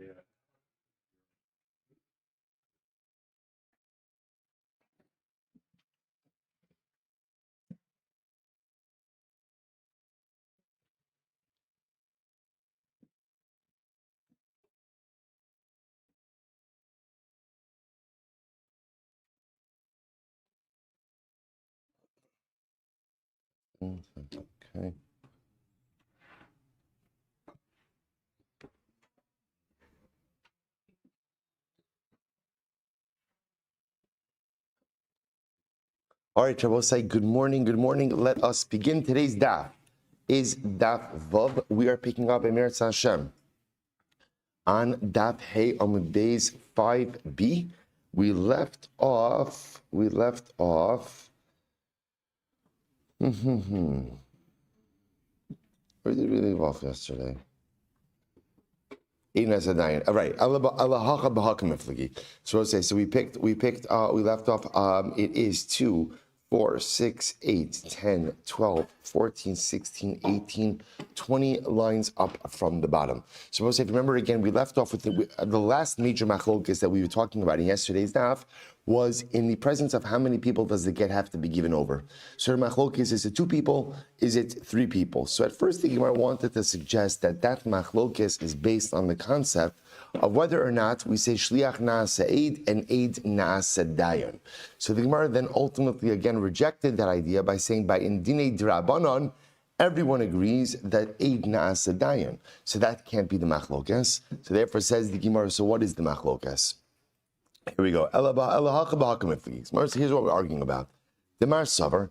Okay. All right, Shabbos, say good morning, good morning. Let us begin. Today's daf is daf Vav. We are picking up Emir Hashem on daf Hey Amud Beis 5b. We left off. Where did we leave off yesterday? All right. So say so we left off. It is 2, 4, 6, 8, 10, 12, 14, 16, 18, 20 lines up from the bottom. So if you remember again, we left off with the last major machlokes that we were talking about in yesterday's daf was in the presence of how many people does the get have to be given over. So the machlokes, is it 2 people? Is it 3 people? So at first the Gemara wanted to suggest that machlokes is based on the concept of whether or not we say shliach na'aseh eid and eid na'aseh dayan. So the Gemara then ultimately again rejected that idea by saying by in dinei d'Rabbanan, everyone agrees that eid na'aseh dayan. So that can't be the machlokes. So therefore says the Gemara, so what is the machlokes? Here we go. Here's what we're arguing about. The Mar Savar,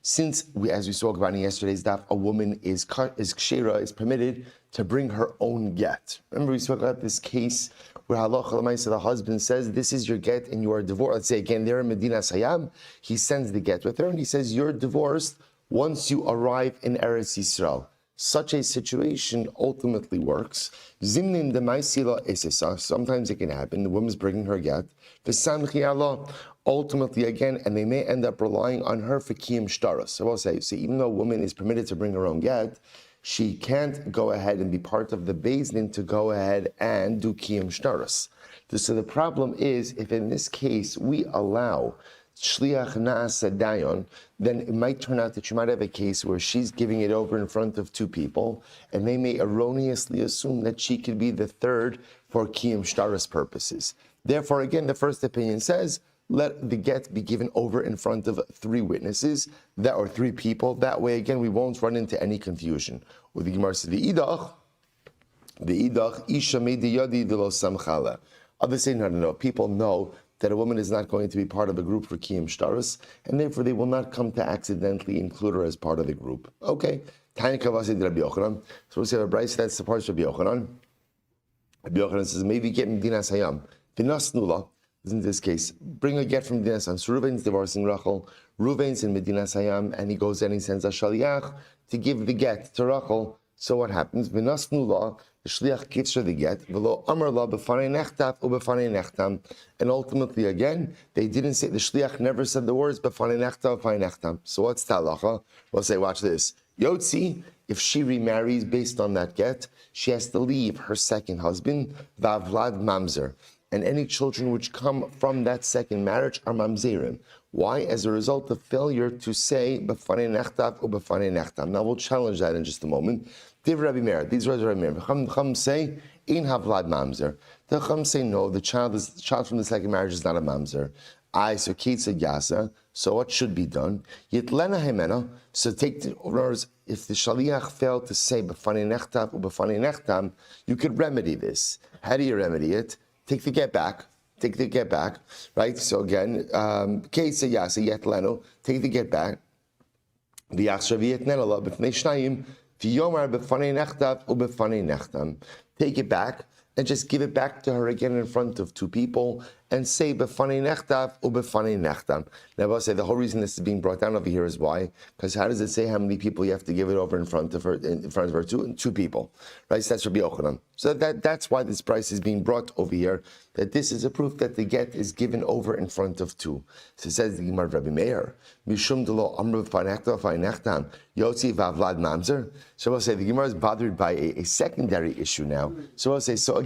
since as we spoke about in yesterday's daf, a woman is kshera, is permitted to bring her own get. Remember we spoke about this case where halacha l'maisa, the husband says, this is your get and you are divorced. Let's say again, they're in Medina Sayam, he sends the get with her and he says, you're divorced once you arrive in Eretz Yisrael. Such a situation ultimately works. Zimnin demaisila esesa. Sometimes it can happen. The woman's bringing her get. V'samchi Allah. Ultimately, again, and they may end up relying on her for kiyum shtaras. So I'll say, even though a woman is permitted to bring her own get, she can't go ahead and be part of the Beis Din to go ahead and do kiyum shtaras. So the problem is, if in this case we allow shliach na'aseh dayan, then it might turn out that you might have a case where she's giving it over in front of 2 people, and they may erroneously assume that she could be the third for kiyum shtaras purposes. Therefore, again, the first opinion says, let the get be given over in front of 3 witnesses, or 3 people. That way, again, we won't run into any confusion. With the Gemara says, the idach, isha meidi yadi de lo samchala. Others say, no. People know that a woman is not going to be part of a group for kiyum shtaras, and therefore they will not come to accidentally include her as part of the group. Okay. Tanya Kavasi de Rabbi Yochanan. So we say, Rabbi, that supports Rabbi Yochanan. Rabbi Yochanan says, maybe get Medina Sayam. Vinas nula, in this case, bring a get from Medina Sayam. So Reuven's divorcing Rachel. Reuven's in Medina Sayam, and he goes and he sends a shaliach to give the get to Rachel. So what happens? Vinas nula, the shliach gives her the get, v'lo amar la b'fanei nechtav u'b'fanei nechtam, and ultimately again they didn't say, the shliach never said the words b'fanei nechtav b'fanei nechtam. So what's talacha? We'll say, watch this. Yotzi, if she remarries based on that get, she has to leave her second husband, v'avlad mamzer, and any children which come from that second marriage are mamzerim. Why? As a result of failure to say b'fanei nechtav u'b'fanei nechtam. Now we'll challenge that in just a moment. Div Rabbi Meir, these words are Rabbi Meir. Chum say, in havlad mamzer. The Chum say, no, the child from the second marriage is not a mamzer. So Kate yasa. So what should be done? Yitlena hemena. So take the orders. If the shaliach failed to say b'fanei nechtav u'b'fanei nechtam, you could remedy this. How do you remedy it? Take the get back. Right? So again, Kate yasa yetleno. Take the get back. V'yachshav yetnena la b'fnei shnayim. Take it back and just give it back to her again in front of 2 people, and say b'fanei nechtav u'b'fanei nechtam. Now, I'll say the whole reason this is being brought down over here is why? Because how does it say how many people you have to give it over in front of her? Two people, right? So that's Rabbi Yochanan. So that's why this price is being brought over here. That this is a proof that the get is given over in front of two. So it says the Gemara Rabbi Meir, Mishum delo amru v'fanei nechtam yotzi v'avlad mamzer. So I'll say the Gemara is bothered by a secondary issue now. So I'll say so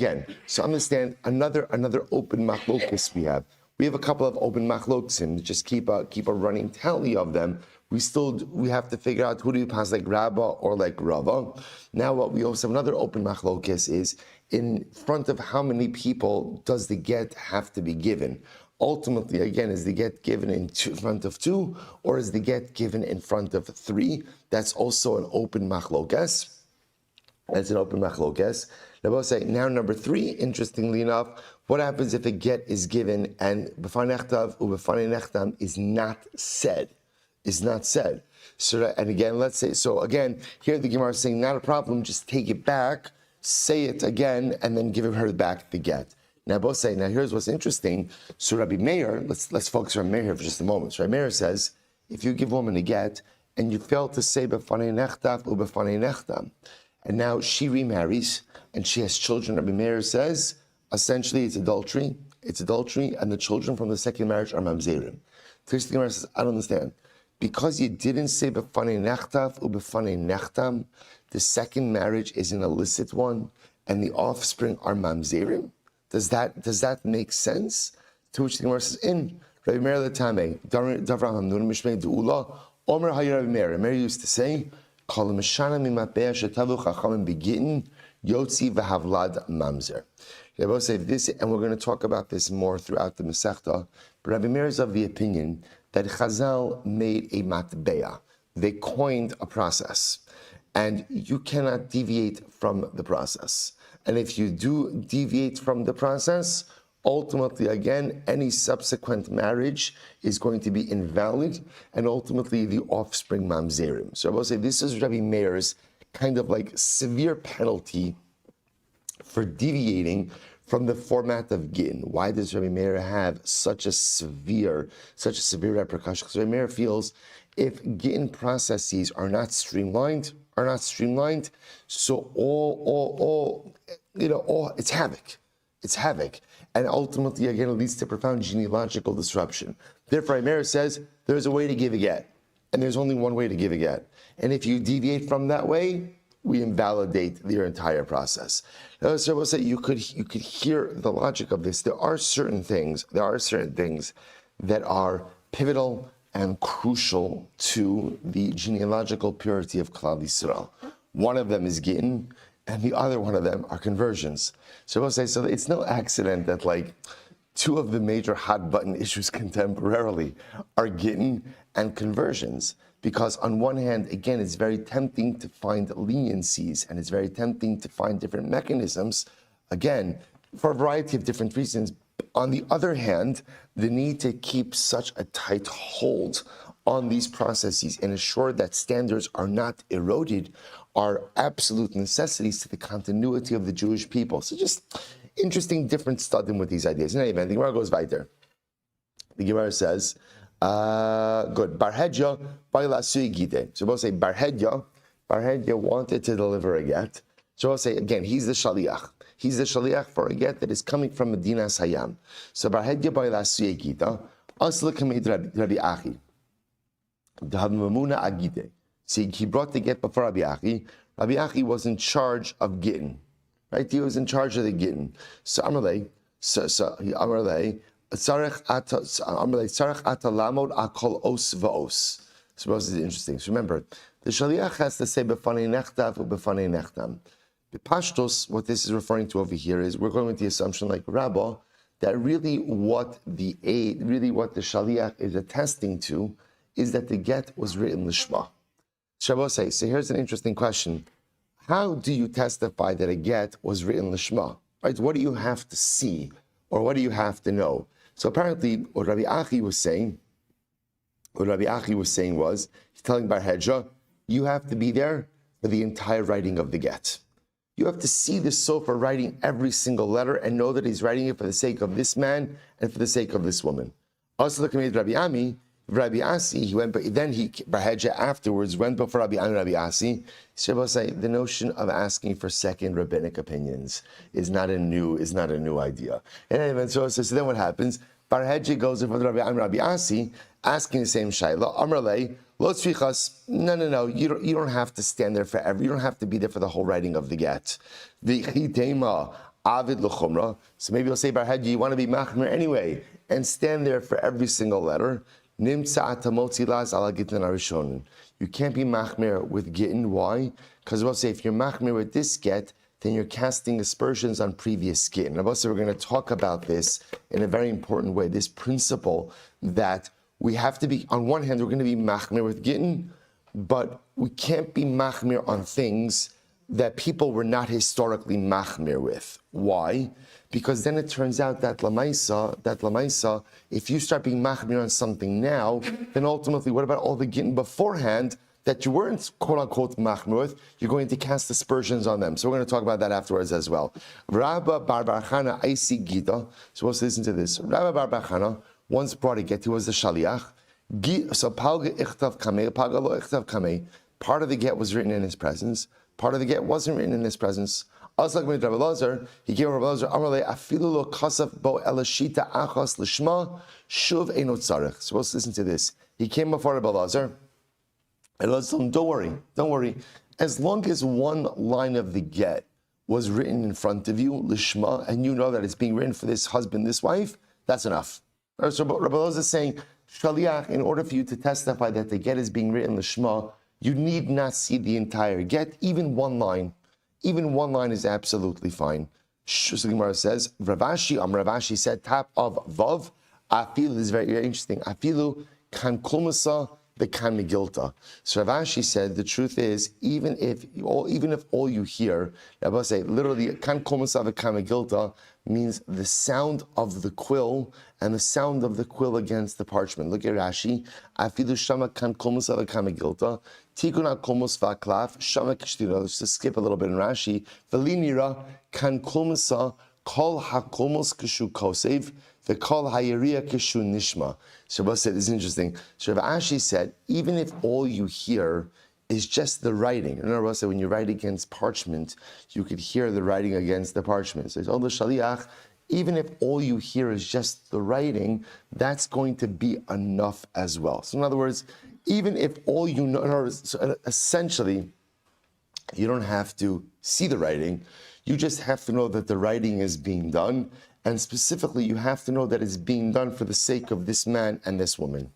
understand another open machlokes we have. We have a couple of open machlokes and just keep a running tally of them. We have to figure out who do you pass, like Rabba or like Rava. Now what we also have another open machlokes is in front of how many people does the get have to be given? Ultimately, again, is the get given in front of two, or is the get given in front of three? That's also an open machlokes. That's an open machlokes. Now, number three, interestingly enough, what happens if a get is given and b'fanei nechtav u'b'fanei nechtam is not said? Is not said. So, and again, let's say, so again, here the Gemara is saying, not a problem, just take it back, say it again, and then give her back the get. Now, both say, now here's what's interesting. So Rabbi Meir, let's focus on Meir here for just a moment. So Rabbi Meir says, if you give a woman a get, and you fail to say b'fanei nechtav u'b'fanei nechtam, and now she remarries, and she has children, Rabbi Meir says, essentially it's adultery, and the children from the second marriage are mamzerim. First thing Gemara says, I don't understand. Because you didn't say b'fanei nechtav u'b'fanei nechtam, the second marriage is an illicit one, and the offspring are mamzerim. Does that make sense? To which the Gemara says, in Rabbi Meir l'tamei, Davraham nun mishmei de'ula, Omer hayir Rabbi Meir. Meir used to say, Kol mishana mimatbeah shetavu chachamim begittin, yotzi v'havlad mamzer. They both say this, and we're going to talk about this more throughout the Masechta, but Rabbi Meir is of the opinion that Chazal made a matbeah. They coined a process, and you cannot deviate from the process. And if you do deviate from the process, ultimately, again, any subsequent marriage is going to be invalid, and ultimately the offspring mamzerim. So I will say this is Rabbi Meir's kind of like severe penalty for deviating from the format of Gittin. Why does Rabbi Meir have such a severe repercussion? Because Rabbi Meir feels if Gittin processes are not streamlined, so all it's havoc. It's havoc. And ultimately, again, it leads to profound genealogical disruption. Therefore, Rabbi Meir says there's a way to give a get, and there's only one way to give a get. And if you deviate from that way, we invalidate your entire process. So I will say you could hear the logic of this. There are certain things that are pivotal and crucial to the genealogical purity of Klal Yisrael. One of them is Gittin, and the other one of them are conversions. So I will say, so it's no accident that like two of the major hot button issues contemporarily are Gittin and conversions. Because on one hand, again, it's very tempting to find leniencies, and it's very tempting to find different mechanisms, again, for a variety of different reasons. On the other hand, the need to keep such a tight hold on these processes and ensure that standards are not eroded are absolute necessities to the continuity of the Jewish people. So just interesting, different studying with these ideas. In any event, the Gemara goes weiter. The Gemara says, good. Barhedya by Lasui Gide. So we'll say Barhedya wanted to deliver a get. So we'll say again, he's the Shaliach. He's the Shaliach for a get that is coming from Medina Sayam. So Barhedya by Lasui Gide. Asla Kamid Rabbi Achi. Mamuna Agide. See, he brought the get before Rabbi Achi. Rabbi Achi was in charge of Gittin. Right? He was in charge of the Gittin. So Amalei, Amalei, Tzarech ata lamod akol os va'os. Suppose this is interesting. So remember, the Shaliach has to say b'fanei nechtav u'b'fanei nechtam. B'pashtos, what this is referring to over here is we're going with the assumption, like Rabbah, that really what the Shaliach is attesting to is that the get was written lishma. Shabbos says, so here's an interesting question. How do you testify that a get was written lishma? Right? What do you have to see, or what do you have to know? So apparently, what Rabbi Achi was saying was, he's telling Bar Hedja, you have to be there for the entire writing of the get. You have to see the sofer writing every single letter and know that he's writing it for the sake of this man and for the sake of this woman. Also, look at Rabbi Ami, Rabbi Asi, he went, but then Barhedja afterwards went before Rabbi Ami, Rabbi Asi. The notion of asking for second rabbinic opinions is not a new idea. And so then what happens? Barhedja goes in front of Rabbi Ami, Rabbi Asi, asking the same shayla. Amrlei, lo tzrichas. No. You don't have to stand there forever. You don't have to be there for the whole writing of the get. V'chitema avid l'chumra. So maybe you'll say, Barhedja, you want to be machmir anyway, and stand there for every single letter. Nimtza atamotzi laz ala Gittin arishon. You can't be machmir with Gittin. Why? Because we'll say if you're machmir with this get, then you're casting aspersions on previous Gittin. We're going to talk about this in a very important way. This principle that we have to be, on one hand, we're going to be machmir with Gittin, but we can't be machmir on things that people were not historically machmir with. Why? Because then it turns out that lamaisa, if you start being machmir on something now, then ultimately, what about all the Gittin beforehand that you weren't quote-unquote machmir with? You're going to cast aspersions on them. So we're going to talk about that afterwards as well. Rabba bar bar Chana, I see Gita. So let's listen to this. Rabba bar bar Chana once brought a get. He was the shaliach. So palga ichtav kamei, palga lo ichtav kamei. Part of the get was written in his presence. Part of the get wasn't written in his presence. Also, like Rabbi Lazar, he gave Rabbi Lazar, Amarle, afilu lo kasaf bo elashita achas lishma shuv enot tzarech. So let's listen to this. He came before Rabbi Lazar, and Lazar told him, don't worry. As long as one line of the get was written in front of you, lishma, and you know that it's being written for this husband, this wife, that's enough. So Rabbi Lazar is saying, shaliach, in order for you to testify that the get is being written lishma, you need not see the entire get, even one line. Even one line is absolutely fine. So the Gemara says, Ravashi said, top of Vav, Afilu, this is very, very interesting. Afilu kan kulmasa bekan megilta. So Ravashi said, the truth is, even if all you hear, Rabbi say, literally, kan kulmasa bekan megilta means the sound of the quill and the sound of the quill against the parchment. Look at Rashi. Afilu shama kan kulmasa bekan megilta. Tikuna kolmos va'klaf shama kishtira. Let's just skip a little bit in Rashi. Velinira kan kolmosa kol hakolmos kishu kosev ve'kol hayeria kishu nishma. Shabbos said, this is interesting. So Rashi said, even if all you hear is just the writing. Remember, Rashi said, when you write against parchment, you could hear the writing against the parchment. So it's all the shaliach. Even if all you hear is just the writing, that's going to be enough as well. So in other words, even if all you know, so essentially, you don't have to see the writing. You just have to know that the writing is being done. And specifically, you have to know that it's being done for the sake of this man and this woman.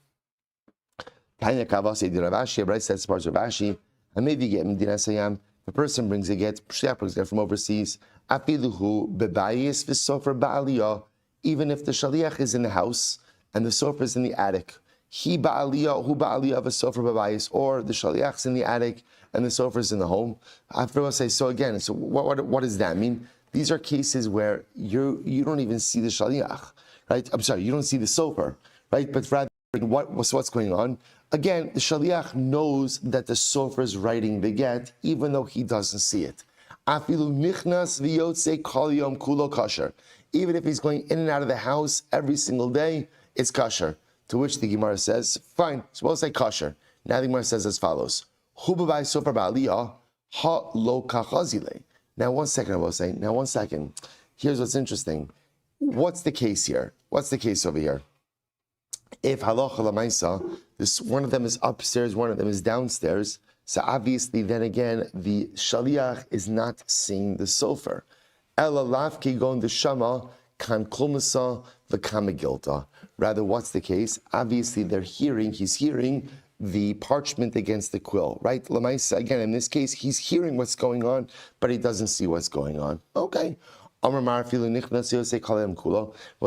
Tanya Kavase di Ravashi, Rabbi says, parts of Ravashi, maybe get Medina Sayam, the person brings a get, brings a get from overseas, Afiluhu bebayis v'sofer ba'aliyah, even if the shaliach is in the house and the sofer is in the attic. He ba'aliyah, hu ba'aliyah v'sofer bebayis, or the shaliach's in the attic and the sofer is in the home. After I say, so again, so what does that mean? These are cases where you don't even see the shaliach, right? I'm sorry, you don't see the sofer, right? But rather, what's going on? Again, the shaliach knows that the sofer is writing the get, even though he doesn't see it. Afilu nichnas v'yotze kol yom kulo kasher. Even if he's going in and out of the house every single day, it's kasher. To which the Gemara says, fine, so we'll say kasher. Now the Gemara says as follows. Hu b'vay sofer ba'aliyah ha lo kachazile. Now one second, I will say. Now one second. Here's what's interesting. What's the case here? What's the case over here? If halacha lamaisa, this one of them is upstairs, one of them is downstairs. So obviously, then again, the shaliach is not seeing the sofer. Ela lavki gon the shama kan kulmasa v'kamegilta. Rather, what's the case? Obviously, he's hearing the parchment against the quill, right? Lamaisa, again, in this case, he's hearing what's going on, but he doesn't see what's going on. Okay. We'll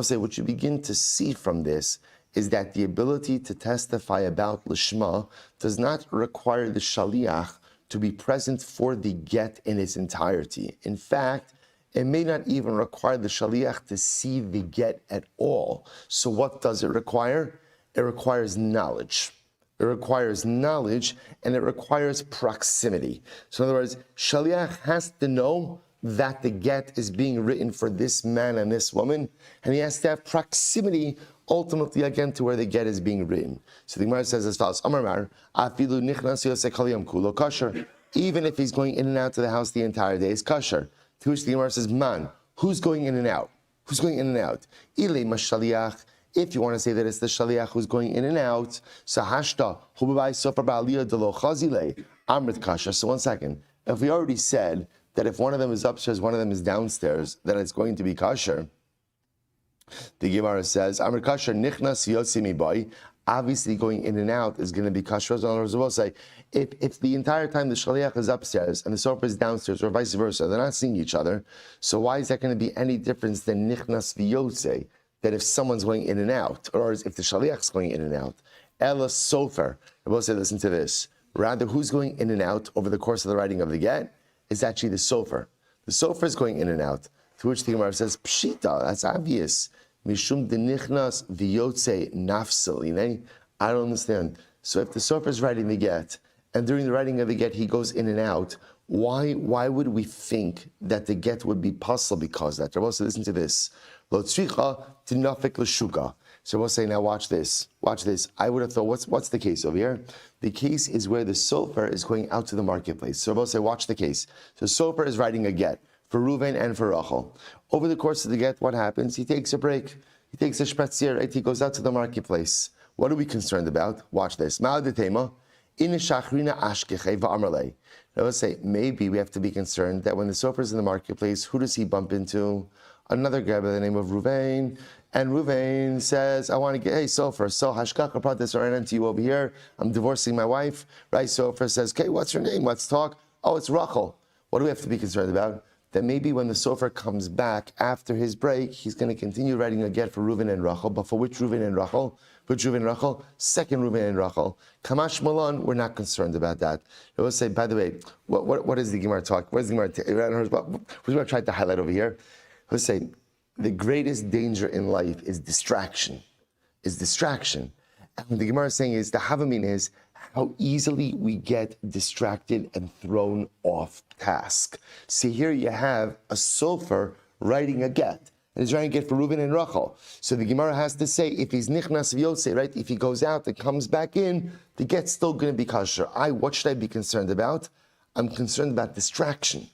say what you begin to see from this is that the ability to testify about lishma does not require the shaliach to be present for the get in its entirety. In fact, it may not even require the shaliach to see the get at all. So what does it require? It requires knowledge. it requires knowledge, and it requires proximity. So in other words, Shaliach has to know that the get is being written for this man and this woman, and he has to have proximity ultimately again to where the get is being written. So the Gemara says as follows: Amar Mar, afilu nichnas yosek halyom kulo kosher. Even if he's going in and out to the house the entire day, is kosher. To which the Gemara says, man, who's going in and out? Who's going in and out? Ilei mashaliach. If you want to say that it's the shaliach who's going in and out, so hashta hubabai sofer ba'aliyah delo chazile amrit kasher. So 1 second, if we already said that if one of them is upstairs, one of them is downstairs, then it's going to be kosher. The Gemara says, amrit kasher nichnas yosimi boy. Obviously, going in and out is going to be kosher. As I will say, if the entire time the shaliach is upstairs and the sofer is downstairs, or vice versa, they're not seeing each other. So why is that going to be any difference than nichnas v'yotze? That if someone's going in and out, or if the shaliach's going in and out, ela sofer. I will say, listen to this. Rather, who's going in and out over the course of the writing of the get is actually the sofer. The sofer is going in and out. To which the Gemara says, pshita, that's obvious. Mishum denichnas v'yotze nafsal. I don't understand. So if the sofer is writing the get, and during the writing of the get he goes in and out, why would we think that the get would be possible because of that? Rabbi, so listen to this. Lo tzricha tinafik l'shuka. So we'll say, now watch this. Watch this. I would have thought, what's the case over here? The case is where the sofer is going out to the marketplace. So we'll say, watch the case. So sofer is writing a get for Reuven and for Rachel. Over the course of the get, what happens? He takes a break. He takes a shpatzir, right? He goes out to the marketplace. What are we concerned about? Watch this. Ma'adetema, in shachrina ashkechei va'amarlei. Now let's say, maybe we have to be concerned that when the sofer is in the marketplace, who does he bump into? Another guy by the name of Reuven. And Reuven says, I want to get, hey, sofer, so hashkacha pratis are to you over here. I'm divorcing my wife. Right? Sofer says, okay, what's your name? Let's talk. Oh, it's Rachel. What do we have to be concerned about? That maybe when the sofer comes back after his break, he's going to continue writing a get for Reuven and Rachel. But for which Reuven and Rachel? Which Reuven and Rachel? Second Reuven and Rachel. Kamash Malon, we're not concerned about that. I will say, by the way, what is the Gemara talk? What is the Gemara? What I tried to highlight over here? Let's say, the greatest danger in life is distraction. And the Gemara is saying is, the Havamina is how easily we get distracted and thrown off task. See, here you have a sofer writing a get. And he's writing a get for Reuven and Rachel. So the Gemara has to say, if he's nichnas v'yotze, right? If he goes out and comes back in, the get's still going to be kosher. What should I be concerned about? I'm concerned about distraction.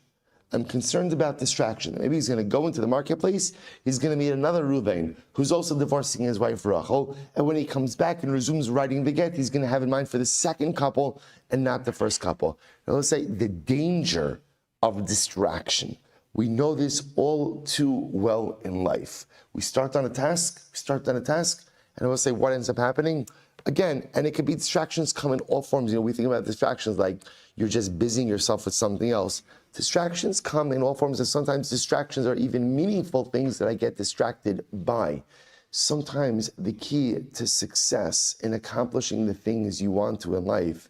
Maybe he's going to go into the marketplace. He's going to meet another Reuven who's also divorcing his wife Rachel. And when he comes back and resumes writing the get, he's going to have in mind for the second couple and not the first couple. Now let's say the danger of distraction. We know this all too well in life. We start on a task, and I will say what ends up happening. Again, and it could be distractions come in all forms. We think about distractions like you're just busying yourself with something else. Distractions come in all forms, and sometimes distractions are even meaningful things that I get distracted by. Sometimes the key to success in accomplishing the things you want to in life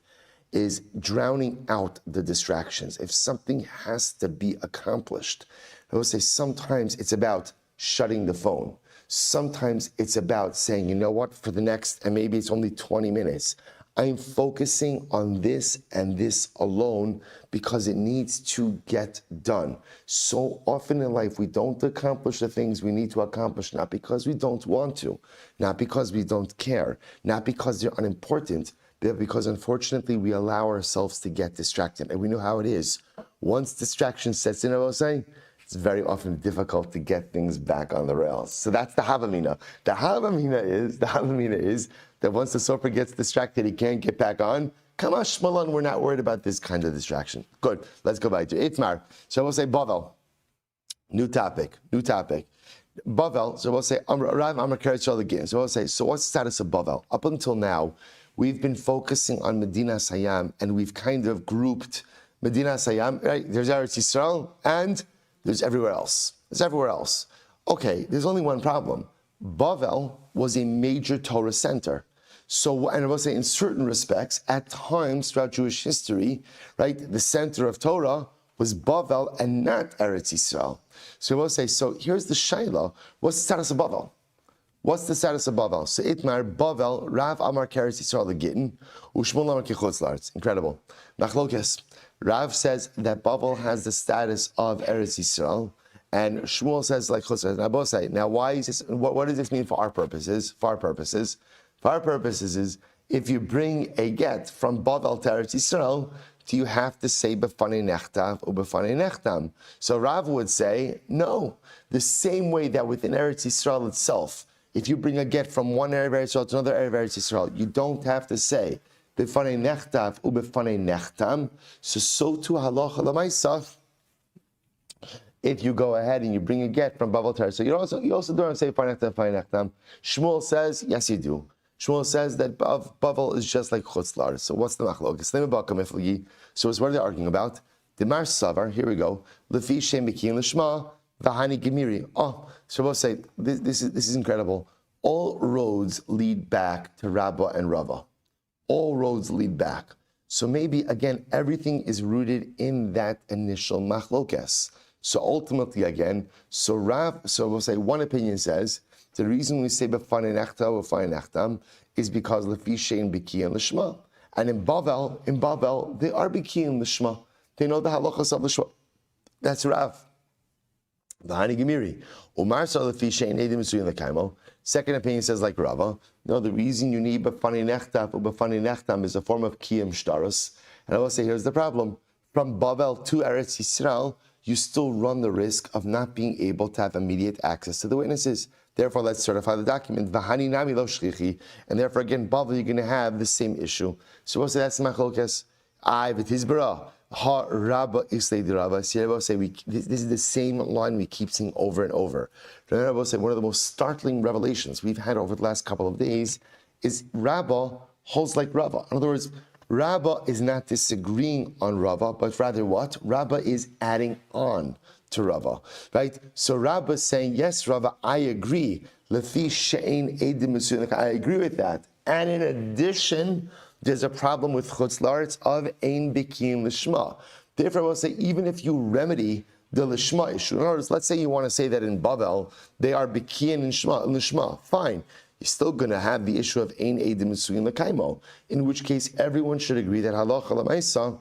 is drowning out the distractions. If something has to be accomplished, I will say sometimes it's about shutting the phone. Sometimes it's about saying, you know what, for the next, and maybe it's only 20 minutes, I'm focusing on this and this alone because it needs to get done. So often in life, we don't accomplish the things we need to accomplish, not because we don't want to, not because we don't care, not because they're unimportant, but because unfortunately we allow ourselves to get distracted. And we know how it is. Once distraction sets in, I will say, it's very often difficult to get things back on the rails. So that's the Havamina. The Havamina is that once the sofer gets distracted, he can't get back on. Kamash Malon, we're not worried about this kind of distraction. Good. Let's go back to Itmar. So we'll say Bavel. New topic. Bavel. So we'll say Rav Amar Keretz again. So we'll say, so what's the status of Bavel? Up until now, we've been focusing on Medina Sayam, and we've kind of grouped Medina Sayam, right? There's Eretz Yisrael, and there's everywhere else. Okay, there's only one problem. Bavel was a major Torah center. So, and I will say in certain respects, at times throughout Jewish history, right, the center of Torah was Bavel and not Eretz Yisrael. So I will say, so here's the Shaila. What's the status of Bavel? What's the status of Bavel? So Itmar, Bavel, Rav Amar Keretz Yisrael Gittin, Ushmul Amar Kichutz La'aretz. Incredible. Machlokes. Rav says that Bavel has the status of Eretz Yisrael, and Shmuel says like Chutz La'aretz. Now both say, now why is this, what does this mean for our purposes? For our purposes is, if you bring a get from Bavel to Eretz Yisrael, do you have to say B'fanei Nechtav or B'fanei Nechtam? So Rav would say, no. The same way that within Eretz Yisrael itself, if you bring a get from one area of Eretz Yisrael to another area of Eretz Yisrael, you don't have to say B'fanei Nechtav or B'fanei Nechtam. So too halacha l'maisa, if you go ahead and you bring a get from Bavel to Eretz Yisrael, so you also don't say B'fanei Nechtav, B'fanei Nechtam. Shmuel says, yes you do. Shmuel says that Bavel is just like Chutz La'aretz. So what's the machlokes? So what are they arguing about? The Mar Savar, here we go. Lefi Shem B'Kiyin L'Shma, V'Hani Gemiri. Oh, so we'll say, this is incredible. All roads lead back to Rabbah and Rava. All roads lead back. So maybe, again, everything is rooted in that initial machlokes. So ultimately, again, so we'll say, one opinion says, the reason we say B'fanei Nechtam or B'fanei Nechtam is because Lefi Shein B'Kiyin L'Shma. And in Bavel, they are B'Kiyin L'Shma. They know the halachas of L'Shma. That's Rav. V'Hani Gemiri. Umar Sa Lefi Shein Eidim Mitzuyim L'Kaimo. Second opinion says like Rava. No, the reason you need B'fanei Nechtam or B'fanei Nechtam is a form of Kiyum Shtaros. And I will say, here's the problem. From Bavel to Eretz Yisrael, you still run the risk of not being able to have immediate access to the witnesses. Therefore, let's certify the document. V'hani nami lo shlichi. And therefore, again, Bavel, you're going to have the same issue. So we'll say that's the machlokes. I v'tizbara ha rabba islei di rabba. See, we'll say this is the same line we keep seeing over and over. Remember, we'll say one of the most startling revelations we've had over the last couple of days is Rabbah holds like Rava. In other words, Rabbah is not disagreeing on Rava, but rather what? Rabbah is adding on to Rava, right? So Rabbah is saying, yes, Rava, I agree. Lefi she'ein eidim mitzuyim, I agree with that. And in addition, there's a problem with Chutz La'aretz of ein b'kiyin l'shma. Therefore, I will say, even if you remedy the l'shma issue, in other words, let's say you want to say that in Bavel, they are b'kiyin l'shma, fine. You're still going to have the issue of ein eidim mitzuyim l'kaimo, in which case everyone should agree that halacha l'maisa,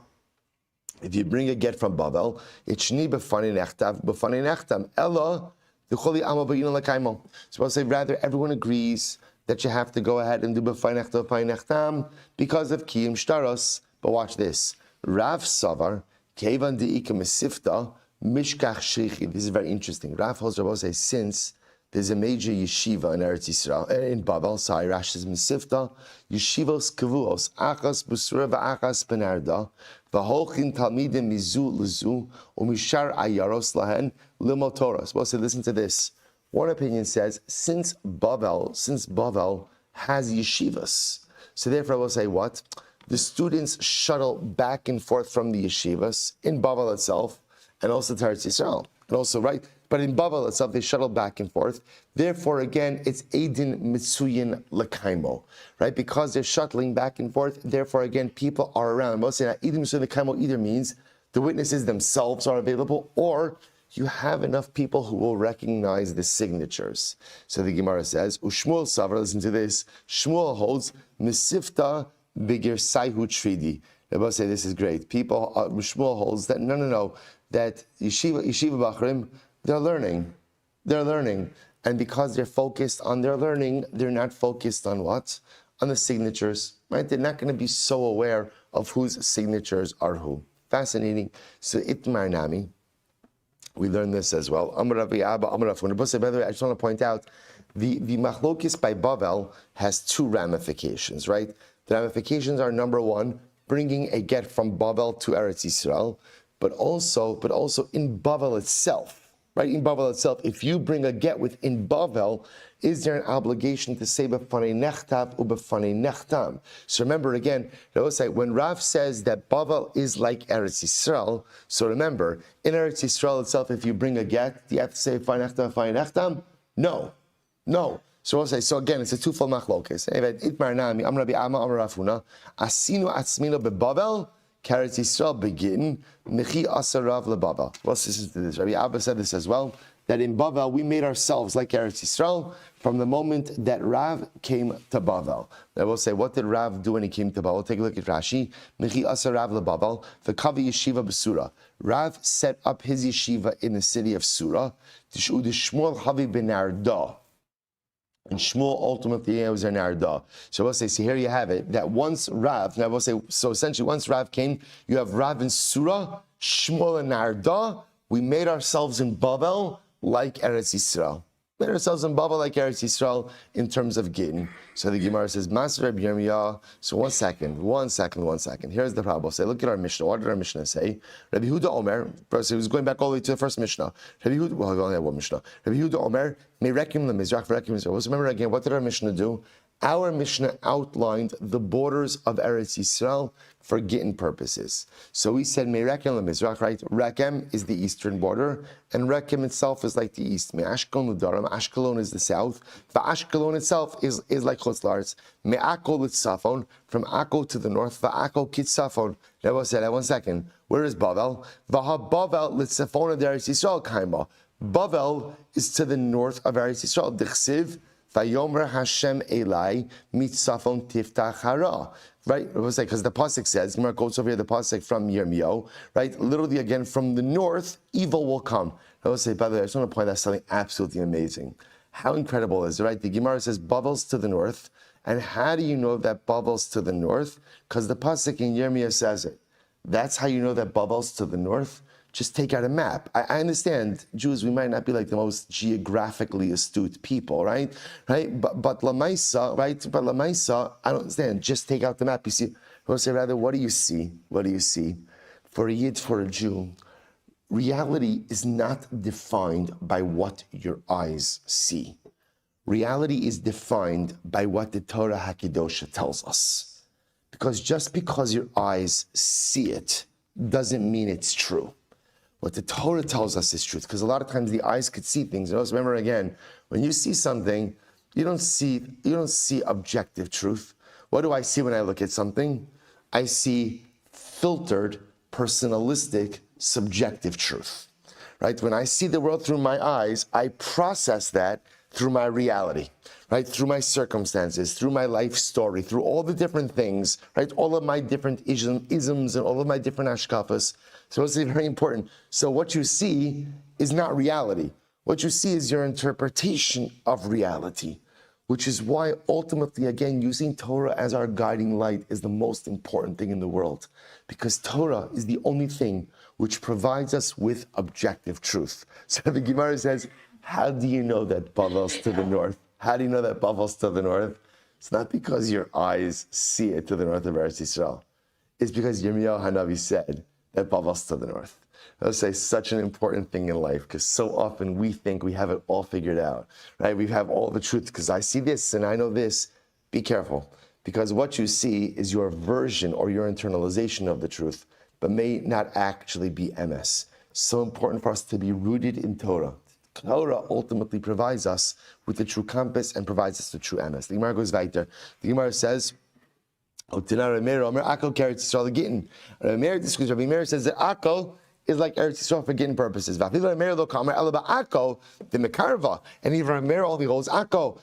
if you bring a get from Bavel, it shni b'fanei nechtam, ella d'choli ama b'yin l'kaimo. So I'll say rather everyone agrees that you have to go ahead and do b'fanei nechtam because of kiyum shtaros. But watch this. Rav Savar kevan de'ika mesifta mishkach shrichi. This is very interesting. Rav holds Rabbi say since there's a major yeshiva in Eretz Yisrael, in Bavel, sorry, Rash says Mesifta, yeshivos kavuos, achas busura v'achas benarda, v'holchin talmidim mizu l'zu, umishar ayaros lahen limotoros. Well, so listen to this. One opinion says, since Bavel has yeshivas, so therefore I will say what? The students shuttle back and forth from the yeshivas in Bavel itself, and also to Eretz Yisrael, and also, right? But in Bavel itself, they shuttle back and forth. Therefore, again, it's Eidin Mitsuyin Lekaimo, right? Because they're shuttling back and forth, therefore, again, people are around. Most say that Eidin Mitsuyin Lekaimo either means the witnesses themselves are available, or you have enough people who will recognize the signatures. So the Gemara says, Ushmuel Savar, listen to this, Shmuel holds Mesifta Bigir Saihu Tridi. They say this is great. Shmuel holds that, no, that Yeshiva Bachrim, they're learning. And because they're focused on their learning, they're not focused on what? On the signatures, right? They're not going to be so aware of whose signatures are who. Fascinating. So Itmar Nami, we learn this as well. Amar Rabbi Abba, Amar Rav Huna. By the way, I just want to point out, the machlokis by Bavel has two ramifications, right? The ramifications are, number one, bringing a get from Bavel to Eretz Yisrael, but also in Bavel itself. Right, in Bavel itself, if you bring a get within Bavel, is there an obligation to say b'fanei nechtav or b'fanei nechtam? So remember again, when Rav says that Bavel is like Eretz Yisrael, so remember, in Eretz Yisrael itself, if you bring a get, do you have to say b'fanei nechtam? No. So we'll say, so again, it's a twofold machlokes. Itmar nami, am Rabbi Amma, am Rav Huna, asinu atzmino beBavel, Keretz Yisrael begin Mechi Asarav LeBaba. Let's listen to this. Rabbi Abba said this as well. that in Bavel we made ourselves like Eretz Yisrael from the moment that Rav came to Bavel. I will say, what did Rav do when he came to Bavel? Take a look at Rashi. Michi asa Rav leBavel, v'kavi yeshiva b'Sura. Rav set up his yeshiva in the city of Sura. Tishu Shmuel Havi ben Arda. And Shmuel ultimately was an Arda. So I will say, see, here you have it, that once Rav, now I will say, so essentially once Rav came, you have Rav in Sura, Shmuel and Arda. We made ourselves in Bavel like Eretz Yisrael. Made ourselves in Bavel like Eretz Yisrael in terms of Gittin. So the Gemara says, Master Rabbi Yirmiyah. So one second. Here's the problem. Say, look at our Mishnah. What did our Mishnah say? Rabbi Huda Omer, first he was going back all the way to the first Mishnah. Rabbi Huda, well, we only have one Mishnah. Rabbi Huda Omer, Merekim lemizrach v'rekim Yisrael. Remember again, what did our Mishnah do? Our Mishnah outlined the borders of Eretz Yisrael for Gittin purposes. So we said, Merekem lemizrach, right? Rekem is the eastern border, and Rekem itself is like the east. Me'ashkelon l'daram, Ashkelon is the south. V'Ashkelon itself is like Chutz La'aretz. Me'akol l'tzafon, from Akko to the north. V'Akko kitzafon. That was said. One second. Where is Bavel? V'ha Bavel l'tzafon of Eretz Yisrael kaima. Bavel is to the north of Eretz Yisrael. Dichsiv. Vayomer Hashem Elai mitzafon tiftach hara. Right? Because the pasuk says, Gemara quotes over here the pasuk from Yirmiyahu, right? Literally again, from the north, evil will come. I will say, by the way, I just want to point out something absolutely amazing. How incredible is it, right? The Gemara says, Bavel's to the north. And how do you know that Bavel's to the north? Because the pasuk in Yirmiyahu says it. That's how you know that Bavel's to the north. Just take out a map. I understand, Jews, we might not be like the most geographically astute people, right? But Lamaisa, right? But Lamaisa, I don't understand. Just take out the map. You see, I will say rather, what do you see? What do you see? For a Yid, for a Jew, reality is not defined by what your eyes see. Reality is defined by what the Torah HaKedosha tells us. Because just because your eyes see it doesn't mean it's true. What the Torah tells us is truth, because a lot of times the eyes could see things. You know, so remember again, when you see something, you don't see objective truth. What do I see when I look at something? I see filtered, personalistic, subjective truth. Right? When I see the world through my eyes, I process that through my reality, right? Through my circumstances, through my life story, through all the different things, right? All of my different isms and all of my different ashkafas. So it's very important. So what you see is not reality. What you see is your interpretation of reality, which is why ultimately, again, using Torah as our guiding light is the most important thing in the world. Because Torah is the only thing which provides us with objective truth. So the Gemara says, how do you know that Bavel's to the north? How do you know that Bavel's to the north? It's not because your eyes see it to the north of Eretz Yisrael. It's because Yirmiyahu Hanavi said that Bavel's to the north. I would say such an important thing in life, because so often we think we have it all figured out, right? We have all the truth, because I see this and I know this. Be careful, because what you see is your version or your internalization of the truth, but may not actually be MS. So important for us to be rooted in Torah. Torah ultimately provides us with the true compass and provides us the true MS. The Gemara goes weiter. The Gemara says, Rabbi Meir says that Akko is like Eretz Yisrael for Gittin purposes. And even Rabbi Meir only holds Akko.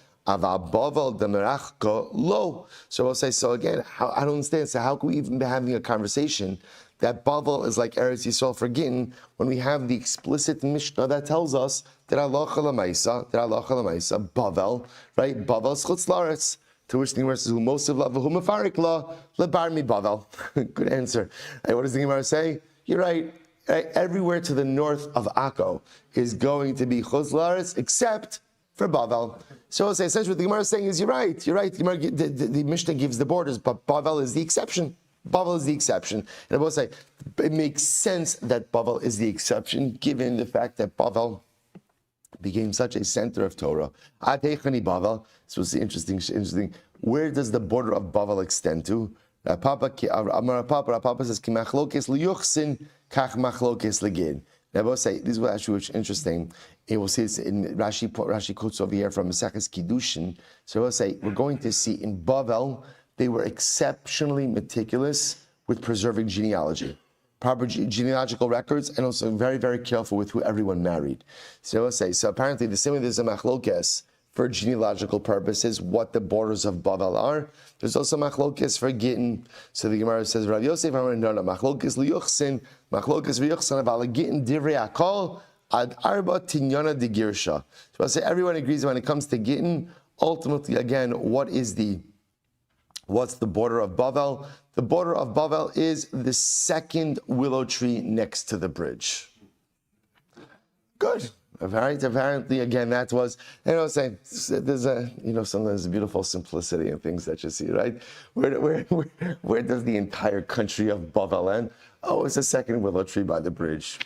So we'll say, so again, I don't understand. So how can we even be having a conversation that Bavel is like Eretz Yisrael for Gittin when we have the explicit Mishnah that tells us that Allah Chalamaisa, Bavel, right? Bavel's Chutz La'aretz. To which the Gemara says, "Who most of love, who mafarik la lebar mi Bavel." Good answer. Right, what does the Gemara say? You're right. Everywhere to the north of Akko is going to be Chutz La'aretz except for Bavel. So I'll say essentially what the Gemara is saying is you're right. The Mishnah gives the borders, but Bavel is the exception. Bavel is the exception. And I will say, it makes sense that Bavel is the exception, given the fact that Bavel became such a center of Torah. Bavel. This was interesting. Where does the border of Bavel extend to? Papa says, "Ki machlokes liyuchsin kach machlokes legin." Now, I will say this is actually interesting. And we'll see this in Rashi quotes over here from Maseches Kiddushin. So I will say we're going to see in Bavel they were exceptionally meticulous with preserving genealogy. proper genealogical records, and also very, very careful with who everyone married. So let's say, so apparently the same way there's a machlokes for genealogical purposes, what the borders of Bavel are. There's also machlokes for Gittin. So the Gemara says, Rav Yosef, no, machlokes liyuchsin, machlokes v'yuchsin, aval Gittin divrei akol, ad arba tinyana de girsha. So I'll say everyone agrees when it comes to Gittin, ultimately, again, what's the border of Bavel? The border of Bavel is the second willow tree next to the bridge. Good. Apparently, again, that was, saying there's sometimes a beautiful simplicity in things that you see, right? Where does the entire country of Bavel end? Oh, it's the second willow tree by the bridge.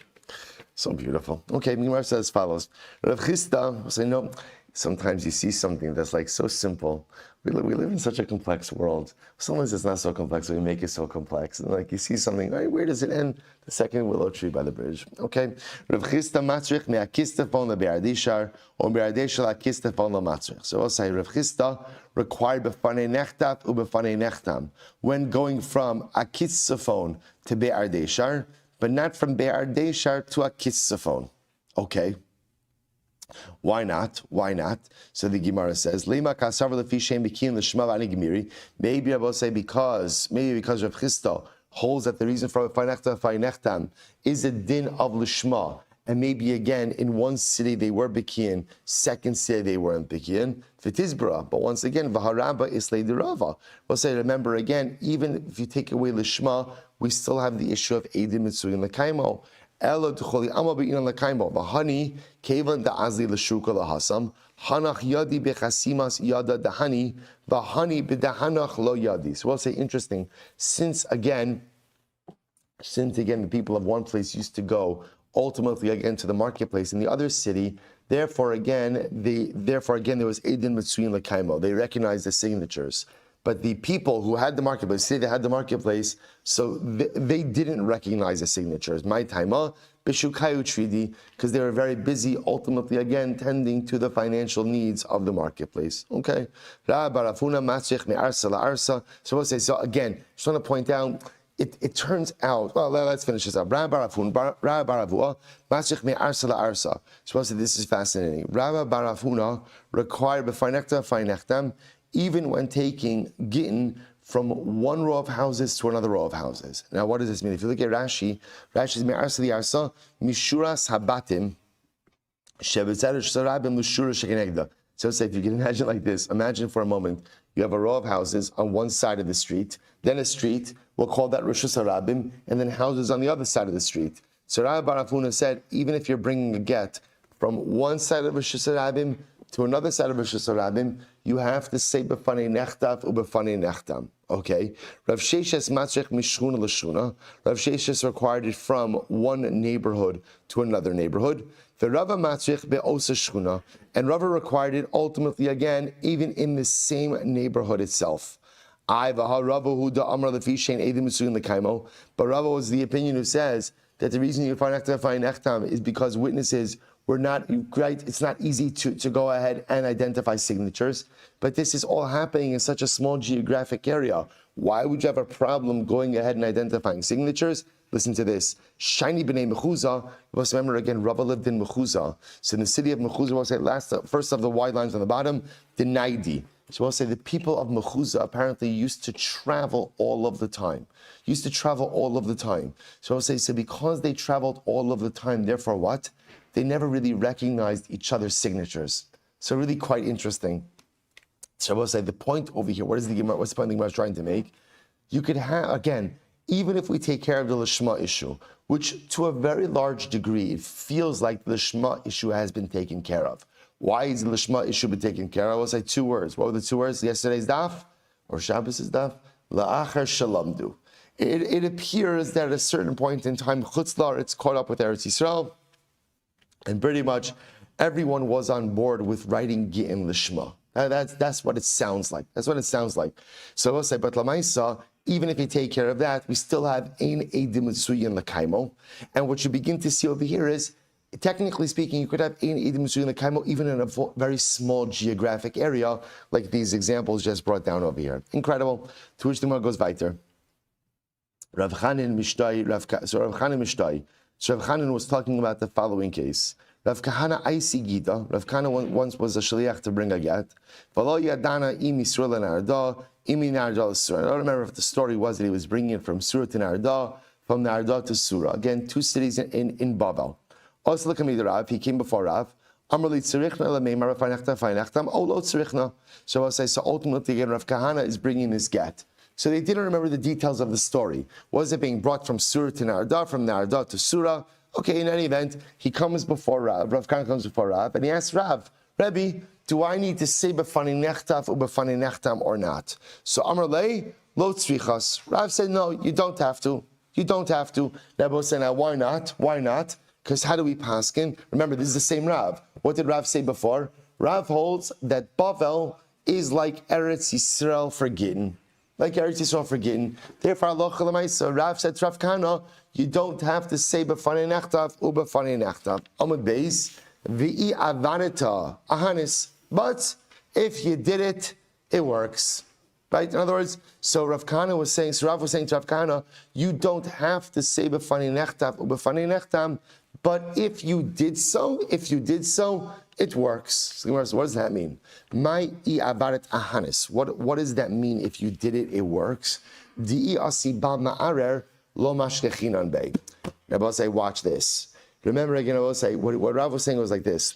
So beautiful. Okay, Gemara says as follows. Rav Chisda will say, no, sometimes you see something that's like so simple. We live in such a complex world. Sometimes it's not so complex, so we make it so complex. And like you see something, right, where does it end? The second willow tree by the bridge. Okay. Rav Chisda matzrich me'akistafon le'be'ardishar, or be'ardishar akistafon le'matzrich. So I'll say Rav Chisda required b'fanei nechtat u'b'fanei nechtam when going from akistafon to be'ardishar, but not from be'ardishar to akistafon. Okay. Why not? Why not? So the Gemara says, maybe I will say because Rav Chisda holds that the reason for Feinechtam is a din of Lishma. And maybe again, in one city they were Bikian, second city they weren't Bikian, Vitizbra. But once again, Vaharaba is Leidirava. We'll say, remember again, even if you take away Lishma, we still have the issue of Eidim Mitsuyin Lekaimo. Elo tucholi ama be'inan lekaimo. V'hani kevan da'azli l'shuka lahasam. Hanach yadi bechasimas yada dahani. V'hani b'dahanach lo yadi. So we'll say, interesting. Since again, the people of one place used to go ultimately again to the marketplace in the other city. Therefore again, there was Eidin Mitsuyin lekaimo. They recognized the signatures. But the people who had the marketplace, say they had the marketplace, so they didn't recognize the signatures. My taima, bishukayu tridi, because they were very busy, ultimately again tending to the financial needs of the marketplace. Okay. So we'll say, so again, just want to point out, it turns out, well, let's finish this up. So we'll say, this is fascinating. Rabbi Barafuna required b'fainechtam, even when taking Gittin from one row of houses to another row of houses. Now, what does this mean? If you look at Rashi's me'arsa li'arsa, mishuras habatim, shebetzad sh'sarabim l'shura shekenegda. So say, if you can imagine like this, imagine for a moment, you have a row of houses on one side of the street, then a street, we'll call that Rosh Hashanah, and then houses on the other side of the street. So Rabbi Barafuna said, even if you're bringing a get from one side of Rosh Hashanah to another side of Rosh Hashanah, you have to say b'fanei nechtav u'b'fanei nechtam. Okay. Rav Sheshes matzrech mishchuna l'shuna. Rav Sheshes required it from one neighborhood to another neighborhood. The Rava matzrech be'osa shchuna, and Rava required it ultimately again even in the same neighborhood itself. But Rava was the opinion who says that the reason you find nechtam is because witnesses were not right. It's not easy to go ahead and identify signatures, but this is all happening in such a small geographic area. Why would you have a problem going ahead and identifying signatures? Listen to this. Shiny b'nei Mechuzah. You must remember again, Rava lived in Mechuzah. So in the city of Mechuzah, we'll say first of the wide lines on the bottom, the Naidi. So we'll say the people of Mechuzah apparently used to travel all of the time. So we'll say, so because they traveled all of the time, therefore what? They never really recognized each other's signatures. So really quite interesting. So we'll say the point over here, what's the point the Gemara is trying to make? You could have, again, even if we take care of the Lishma issue, which to a very large degree, it feels like the Lishma issue has been taken care of. Why is the Lishma issue been taken care of? I will say two words. What were the two words? Yesterday's daf, or Shabbos' daf? La'achar shalamdu. It appears that at a certain point in time, Chutzlar, it's caught up with Eretz Yisrael, and pretty much everyone was on board with writing Gittin Lishma. That's what it sounds like. So we'll say, but Lamaisa, even if you take care of that, we still have Ein Eidim Mitsuyin Lekaimo. And what you begin to see over here is, technically speaking, you could have Ein Eidim Mitsuyin Lekaimo even in a very small geographic area, like these examples just brought down over here. Incredible. To which the Gemara goes weiter. Rav Chanan Mishdai, so Rav Chanan Mishdai. So Rav Chanan was talking about the following case. Rav Kahana Aisi Gita. Rav Kahana once was a shaliach to bring a get. V'lo yadana im Yisrael Narda, imi Narda Surah. I don't remember if the story was that he was bringing it from Surah to Narda, from Narda to Surah. Again, two cities in Bavel. Also look at me, the Rav. He came before Rav. Amrli tzirichna lemeimar feinachtam olo tzirichna. So I'll say, so ultimately again, Rav Kahana is bringing this get. So they didn't remember the details of the story. Was it being brought from Surah to Narda, from Narda to Surah? Okay, in any event, he comes before Rav. Rav Kahana comes before Rav, and he asks Rav, Rebbe, do I need to say b'fani nechtav or b'fani nechtam or not? So Amar lei lo tzrichas. Rav said, no, you don't have to. You don't have to. Rebbe said, now why not? Why not? Because how do we paskin? Remember, this is the same Rav. What did Rav say before? Rav holds that Bavel is like Eretz Yisrael for Gittin. Like Eretz Yisrael for Gittin. Therefore, so Rav said to Rav Kahana, you don't have to say b'fanei nechtav u b'fanei nechtav. Amud beis v'i avaneta ahanis. But if you did it, it works. Right? In other words, so Rav Kahana was saying, so Rav was saying to Rav Kahana, you don't have to say b'fanei nechtav u b'fanei nechtam. But if you did so, it works. So what does that mean? My i'avaret ahanis. What does that mean? If you did it, it works. Di'i asibal ma'arer lo mashkechinan bei. Rabbi will say, watch this. Remember again, I will say, what Rav was saying was like this.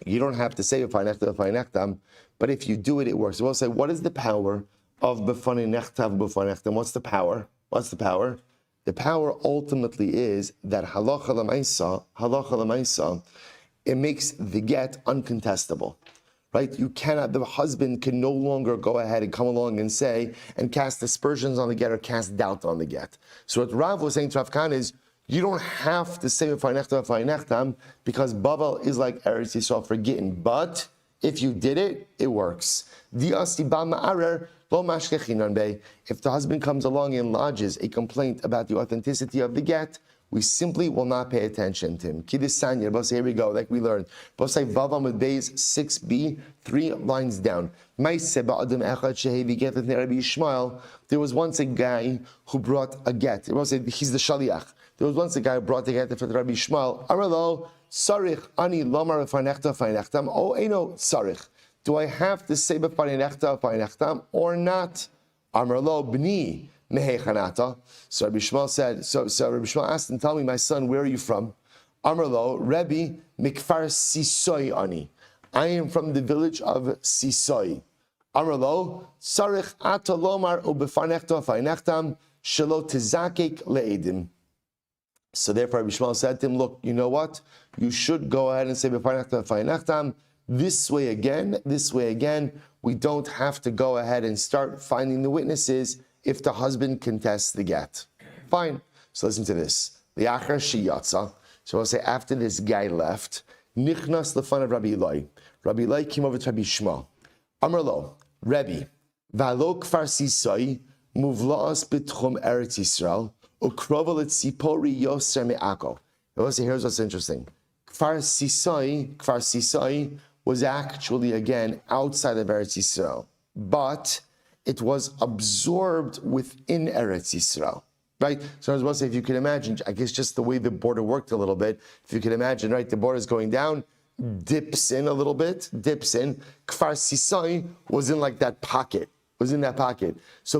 You don't have to say b'fanei but if you do it, it works. We'll say, what is the power of b'fanei nechtav b'fanei nechtam? What's the power? What's the power? The power ultimately is that halacha l'maisa, it makes the get uncontestable, right? You cannot, the husband can no longer go ahead and come along and say, and cast aspersions on the get or cast doubt on the get. So what Rav was saying to Rav Kahana is, you don't have to say v'fanei because Bavel is like Eretz Yisrael for Gittin. But if you did it, it works. If the husband comes along and lodges a complaint about the authenticity of the get, we simply will not pay attention to him. Kidisanya, but here we go, like we learned. But say Vavam with Bays 6b, 3 lines down. There was once a guy who brought a get. He's the shaliach. There was once a guy who brought the get for the Rabbi Shmuel. Aralo, sarich ani lomar feinechtam. Oh, eno sarich. Do I have to say b'fanei or not? Arlo b'ni. So Rabbi Shmuel said, so Rabbi Shmuel asked him, tell me, my son, where are you from? Amarlo, Rebbe, Mikfar Sisoy ani. I am from the village of Sisoy. Amarlo, Sarich Atalomar ubefanechta fainechtam shelo tizakek leedim. So therefore Rabbi Shmuel said to him, look, you know what? You should go ahead and say befanechta fainechtam. This way again, we don't have to go ahead and start finding the witnesses if the husband contests the get. Fine. So listen to this. Liachar shiyatza. So I'll say after this guy left, nichnas lefan of Rabbi Eloi. Rabbi Eloi came over to Rabbi Shmuel. Amarlo, Rebbe, v'alo kfar sisai muvlaas b'tchum Eretz Yisrael ukrova l'tzipori yoser me'ako. Here's what's interesting. Kfar sisai was actually again outside of Eretz Yisrael, but it was absorbed within Eretz Yisrael, right? So I was about to say, if you can imagine, I guess just the way the border worked a little bit, if you can imagine, right, the border is going down, dips in a little bit, Kfar Sisai was in like that pocket, So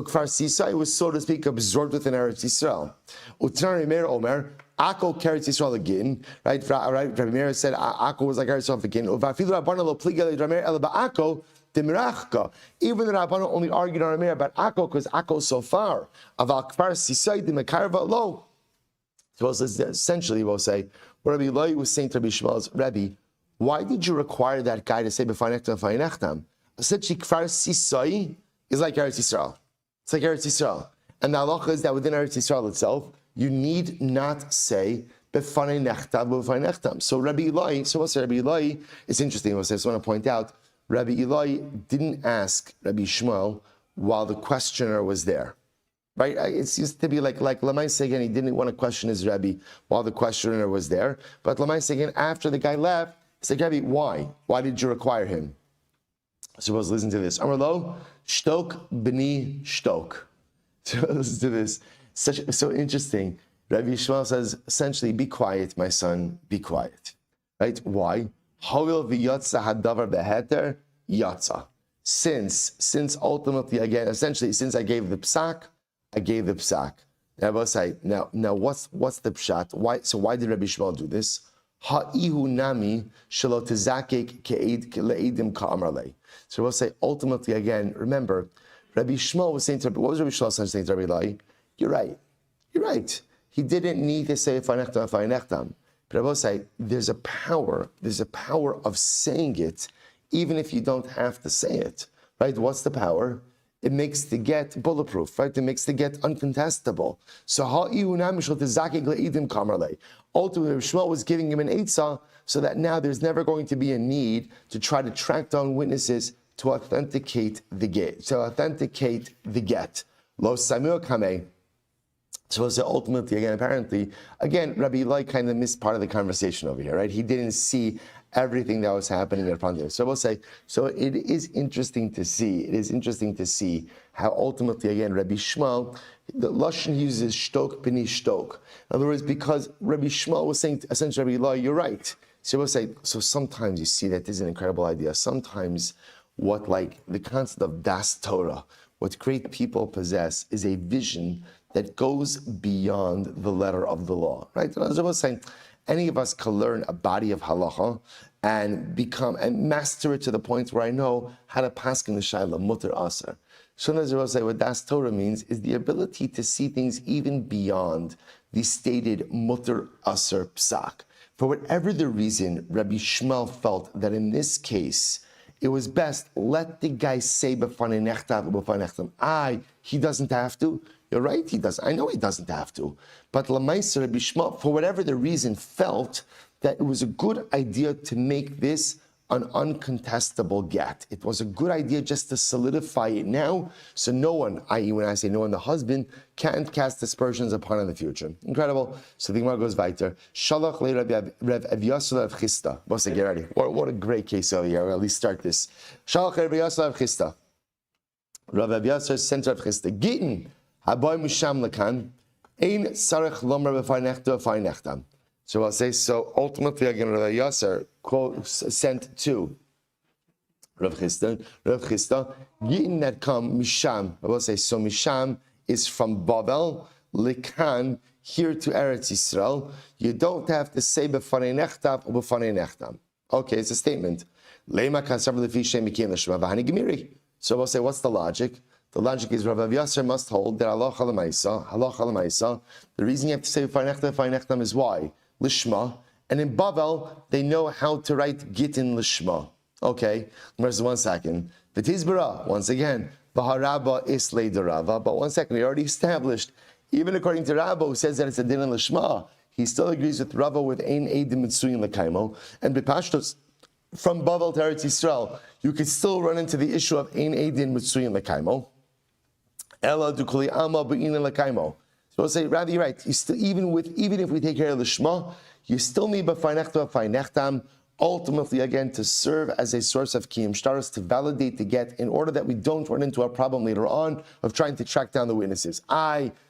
Kfar Sisai was, so to speak, absorbed within Eretz Yisrael. Utnar Meir Omer, Akko Eretz Yisrael again, right? Rabbi Meir said Akko was like Eretz Yisrael again. Uvafilu Rabbana lo pliga le Rabbi Meir Akko. Even the Rabbana only argued on Rameir about Akko because Akko so far. Aval Kfar Sisai de Mekarva lo. So essentially, we'll say, what Rabbi Eloi was saying to Rabbi Shmuel is, Rabbi, why did you require that guy to say b'fanechtam v'fanechtam? Essentially, Kfar Sisai is like Eretz Yisrael. It's like Eretz Yisrael. And the halacha is that within Eretz Yisrael itself, you need not say b'fanechtam v'fanechtam. So Rabbi Eloi, so what's Rabbi Eloi? It's interesting. I just want to point out, Rabbi Eloi didn't ask Rabbi Shmuel while the questioner was there, right? It used to be like Lamai Segan, he didn't want to question his Rabbi while the questioner was there. But Lamai Segan, after the guy left, he said, Rabbi, why? Why did you require him? So let's listen to this. Amarlo, shtok b'ni shtok. So listen to this. So interesting. Rabbi Shmuel says, essentially, be quiet, my son, be quiet. Right? Why? Havil v'yatsa hadavar beheter yatsa. Since ultimately, again, essentially, since I gave the psak, I gave the psak. Now, what's the pshat? Why did Rabbi Shmuel do this? Ha'ihu nami shelo tezakek le'edim ka'amar. So we'll say, ultimately, again, remember, Rabbi Shmuel was saying to Rabbi, what was Rabbi Shmuel saying to Rabbi Lai? You're right. He didn't need to say fa'inechtam. But I will say, there's a power of saying it, even if you don't have to say it, right? What's the power? It makes the get bulletproof, right? It makes the get uncontestable. So ultimately, Shmuel was giving him an eitzah so that now there's never going to be a need to try to track down witnesses to authenticate the get. Lo samir kameh. So ultimately, again, Rabbi Eli kind of missed part of the conversation over here, right? He didn't see everything that was happening in front of him. So we'll say, so it is interesting to see how ultimately, again, Rabbi Shmuel, the Lashon uses shtok b'ni shtok. In other words, because Rabbi Shmuel was saying, essentially, Rabbi Eli, you're right. So we'll say, so sometimes you see that this is an incredible idea. Sometimes what like the concept of Daas Torah, what great people possess is a vision that goes beyond the letter of the law, right? And as I was saying, any of us can learn a body of halacha and master it to the point where I know how to paskin the shayla mutter aser. So as I was saying, what Daas Torah means is the ability to see things even beyond the stated mutter aser psak. For whatever the reason, Rabbi Shmuel felt that in this case, it was best, let the guy say b'fanei nechtav. He doesn't have to. You're right, he does. I know he doesn't have to. But Lamaisa Rabbi Shmuel, for whatever the reason, felt that it was a good idea to make this an uncontestable get. It was a good idea just to solidify it now, so no one, i.e. when I say no one, the husband, can't cast aspersions upon in the future. Incredible. So the Gemara goes weiter. Shalach le Rev Evyasel of Chista. Boss, get ready. What a great case over here. I'll at least start this. Shalach le Rev Evyasel of Chista. Rev Evyasel, center of Chista. Gittin. Haboy Misham Lakan, Ein Sarech Lomer B'Fainechta Fainechtam. So I'll say, so ultimately again, Rav Yasser sent to Rav Chisda, Gittin that come Misham. I will say, so Misham is from Babel, Likan, here to Eretz Yisrael. You don't have to say B'Fainechtav or B'Fainechtam. Okay, it's a statement. Lema Kasav Lefi Shem Mikin L'Shema V'Hani Gemiri. So I'll say, what's the logic? The logic is Rav Yasser must hold that halacha l'maisa. The reason you have to say fa'inechtam is why? Lishma. And in Babel, they know how to write Gittin Lishma. Okay, where's 1 second? V'tizbara, once again, v'harabba islei derava. But 1 second, we already established, even according to Rabba, who says that it's a din in Lishma, he still agrees with Rabba with ein eidim mitzuyin l'kaimo. And b'pashtos, from Babel to Eretz Yisrael, you could still run into the issue of ein eidim mitzuyin l'kaimo. Ela dukuli alma b'inin l'kaimo. So I'll say, rather, you're right. You still, even if we take care of the Shema, you still need b'fainechtam, ultimately again to serve as a source of kiyum shtaros, to validate the get, in order that we don't run into a problem later on of trying to track down the witnesses.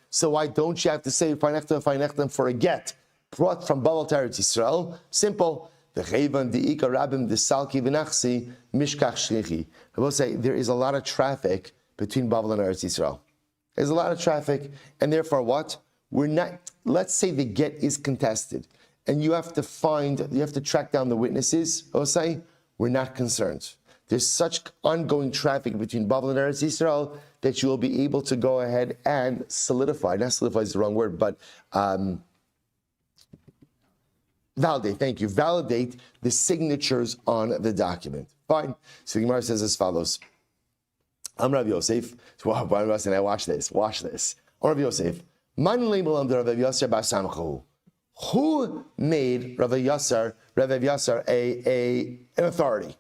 So why don't you have to say b'fainechtam for a get brought from Babel to Eretz Yisrael? Simple. The chayvan the ika rabim the salki v'nachsi mishkach shlichi. I will say there is a lot of traffic between Babel and Eretz Yisrael. There's a lot of traffic, and therefore what? Let's say the get is contested, and you have to track down the witnesses, Osai, we're not concerned. There's such ongoing traffic between Babel and Eretz Yisrael that you will be able to go ahead and solidify, not solidify is the wrong word, but validate the signatures on the document. Fine. So the Gemara says as follows. I'm Rabbi Yosef. I watch this. I'm Rabbi Yosef. Who made Rabbi Yasser an authority?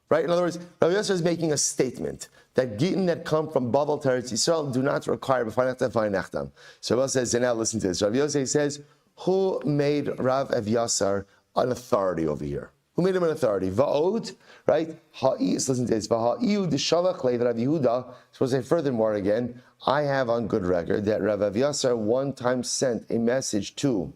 Right? In other words, Rabbi Yasser is making a statement that Gittin that come from Babel to Eretz Yisrael do not require b'fainechtam. So Rabbi says, and now listen to this. Rabbi Yosef says, who made Rav Yasser an authority over here? who made him an authority. Va'od, right? Listen to this. Va'ha'iu d'shalach le'ed Rav Yehuda. So we'll say furthermore again, I have on good record that Rav Avyasar one time sent a message to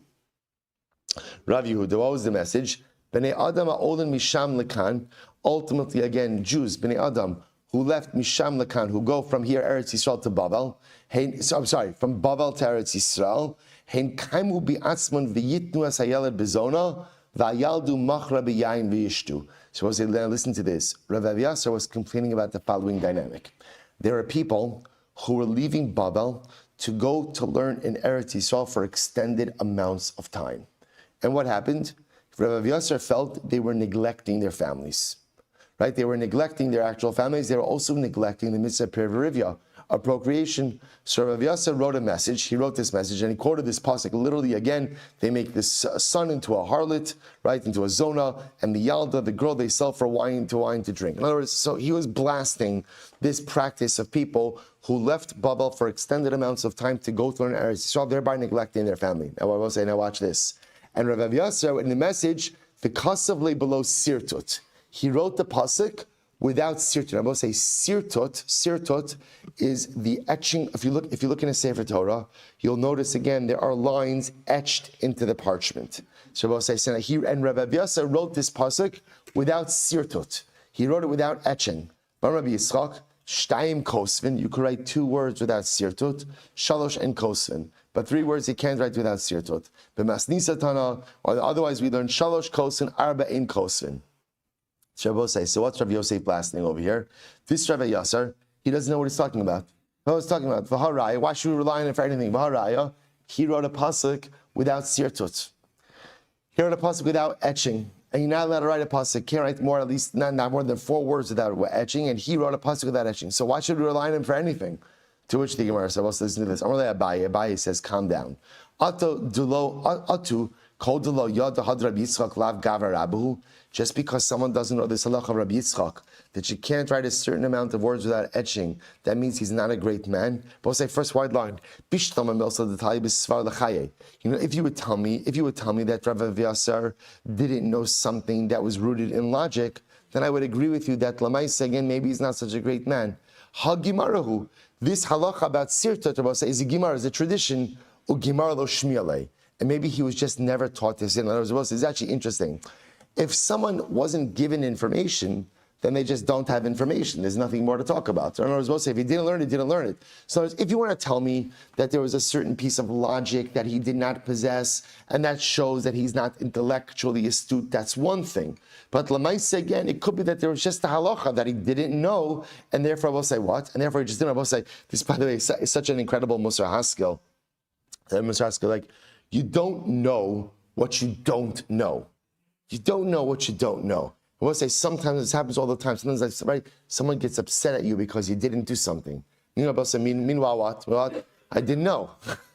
Rav Yehuda. What was the message? Bnei Adam ha'olen misham lekan. Ultimately, again, Jews, Bnei Adam, who left misham lekan, who go from here, Eretz Yisrael to Babel. From Babel to Eretz Yisrael. Hein kaimu bi'atzman v'yitnu as hayeled bezona. Vayaldu machra b'yayin v'yishtu. So listen to this. Rav Avyasar was complaining about the following dynamic. There are people who were leaving Babel to go to learn in Eretz Yisrael for extended amounts of time. And what happened? Rav Avyasar felt they were neglecting their families. Right? They were neglecting their actual families. They were also neglecting the mitzvah perverivya, of procreation. So Rav Avyasar wrote a message. He wrote this message and he quoted this pasuk. Literally, again, they make this son into a harlot, right, into a zona, and the yalda, the girl, they sell for wine to drink. In other words, so he was blasting this practice of people who left Babel for extended amounts of time to go to learn Eretz Yisrael, thereby neglecting their family. Now I will say, now watch this. And Rav Avyasar, in the message, the kasav below sirtut. He wrote the pasuk without sirtut. I will say sirtut. Sirtut is the etching. If you look in a Sefer Torah, you'll notice again there are lines etched into the parchment. So I will say, and Rav Avyasar wrote this pasuk without sirtut. He wrote it without etching. Rabbi Yitzchak, Shtayim kosvin. You could write 2 words without sirtut. Shalosh and kosvin. But 3 words you can't write without sirtut. B'masnisa tana, or otherwise we learn shalosh kosvin, arba in kosvin. So what's Rav Yosef blasting over here? This Rav Avyasar, he doesn't know what he's talking about. What he's talking about? V'haraya, why should we rely on it for anything? V'haraya, he wrote a pasuk without sirtut. He wrote a pasuk without etching. And you're not allowed to write a pasuk. Can't write more, at least not more than 4 words without etching. And he wrote a pasuk without etching. So why should we rely on him for anything? To which the Gemara says, let's listen to this. Amalei Abaye. Abaye says, calm down. Just because someone doesn't know this halacha of Rabbi Yitzchak, that you can't write a certain amount of words without etching, that means he's not a great man. But I'll say first wide line. You know, if you would tell me that Rav Avyasar didn't know something that was rooted in logic, then I would agree with you that Lamaisa, again, maybe he's not such a great man. Hagimarahu. This halacha about sirtut is a gimar, is a tradition, ugimar lo shmialei. And maybe he was just never taught this. In other words, it's actually interesting. If someone wasn't given information, then they just don't have information. There's nothing more to talk about. So in other words, if he didn't learn it, didn't learn it. So if you want to tell me that there was a certain piece of logic that he did not possess, and that shows that he's not intellectually astute, that's one thing. But Lamaisa, again, it could be that there was just a halacha that he didn't know, and therefore I will say, what? And therefore he just didn't. I will say, this, by the way, is such an incredible Musar Haskell. Musar Haskell, like, you don't know what you don't know. You don't know what you don't know. I will say sometimes this happens all the time. Sometimes someone gets upset at you because you didn't do something. You know, meanwhile, what? I didn't know.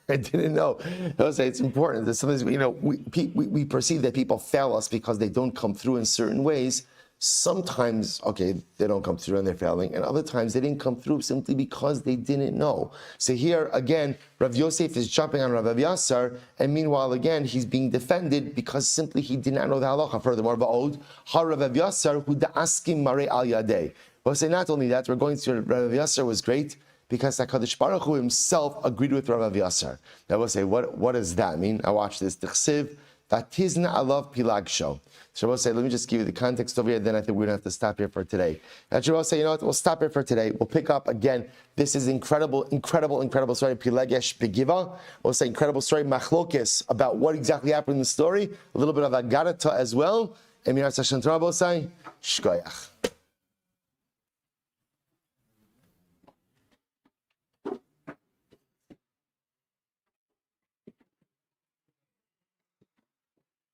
I didn't know. I will say it's important that sometimes we perceive that people fail us because they don't come through in certain ways. Sometimes, okay, they don't come through and they're failing, and other times they didn't come through simply because they didn't know. So here, again, Rav Yosef is jumping on Rav Avyasar, and meanwhile, again, he's being defended because simply he did not know the halacha. Furthermore, Va'od, Ha Rav Avyasar, hu da'askim mare al yadeh. But say not only that, we're going to Rav Avyasar was great because HaKadosh Baruch Hu himself agreed with Rav Avyasar. Now we'll say, what does that mean? I watch this. T'chsiv, Vatizna alav pilagsho. Shabbos say, let me just give you the context over here, then I think we're going to have to stop here for today. And Shabbos say, you know what, we'll stop here for today. We'll pick up again. This is incredible story. Pilagesh Begiva. We'll say incredible story, Machlokes, about what exactly happened in the story. A little bit of Agarata as well. And Mirat Sashan Torah will say, Shkoyach.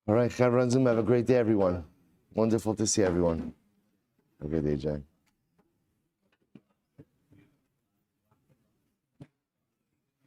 All right, Chavran Zoom, have a great day, everyone. Wonderful to see everyone. Have a good day, Jack.